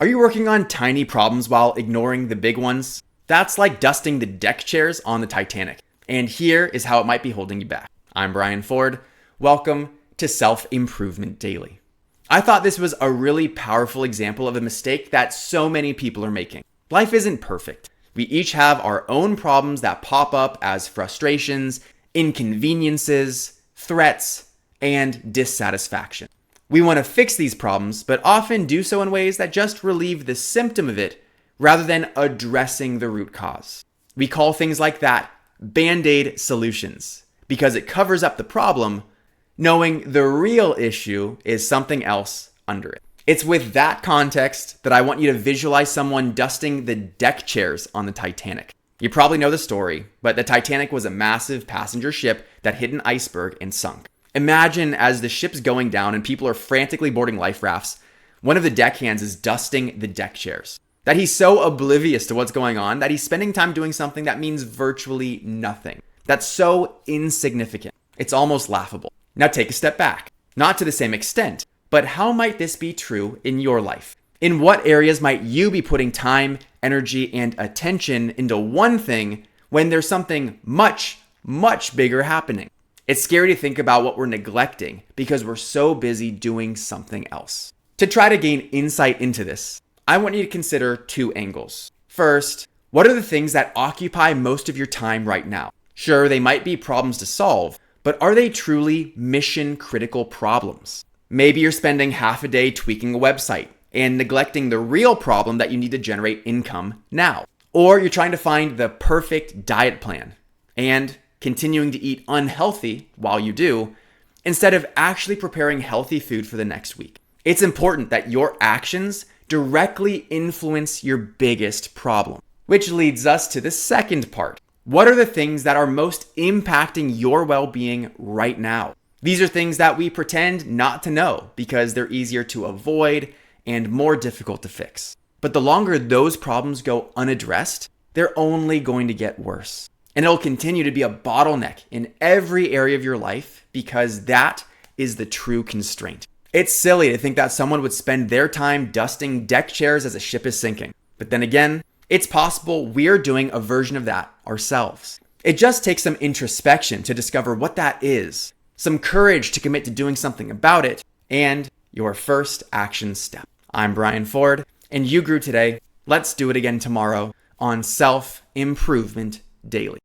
Are you working on tiny problems while ignoring the big ones? That's like dusting the deck chairs on the Titanic. And here is how it might be holding you back. I'm Brian Ford. Welcome to Self-Improvement Daily. I thought this was a really powerful example of a mistake that so many people are making. Life isn't perfect. We each have our own problems that pop up as frustrations, inconveniences, threats, and dissatisfaction. We want to fix these problems, but often do so in ways that just relieve the symptom of it rather than addressing the root cause. We call things like that Band-Aid solutions because it covers up the problem, knowing the real issue is something else under it. It's with that context that I want you to visualize someone dusting the deck chairs on the Titanic. You probably know the story, but the Titanic was a massive passenger ship that hit an iceberg and sunk. Imagine as the ship's going down and people are frantically boarding life rafts, one of the deckhands is dusting the deck chairs. That he's so oblivious to what's going on that he's spending time doing something that means virtually nothing. That's so insignificant. It's almost laughable. Now take a step back. Not to the same extent, but how might this be true in your life? In what areas might you be putting time, energy, and attention into one thing when there's something much, much bigger happening? It's scary to think about what we're neglecting because we're so busy doing something else. To try to gain insight into this, I want you to consider two angles. First, what are the things that occupy most of your time right now? Sure, they might be problems to solve, but are they truly mission-critical problems? Maybe you're spending half a day tweaking a website and neglecting the real problem that you need to generate income now. Or you're trying to find the perfect diet plan and continuing to eat unhealthy while you do, instead of actually preparing healthy food for the next week. It's important that your actions directly influence your biggest problem, which leads us to the second part. What are the things that are most impacting your well-being right now? These are things that we pretend not to know because they're easier to avoid and more difficult to fix. But the longer those problems go unaddressed, they're only going to get worse. And it'll continue to be a bottleneck in every area of your life because that is the true constraint. It's silly to think that someone would spend their time dusting deck chairs as a ship is sinking. But then again, it's possible we're doing a version of that ourselves. It just takes some introspection to discover what that is, some courage to commit to doing something about it, and your first action step. I'm Brian Ford, and you grew today. Let's do it again tomorrow on Self-Improvement Daily.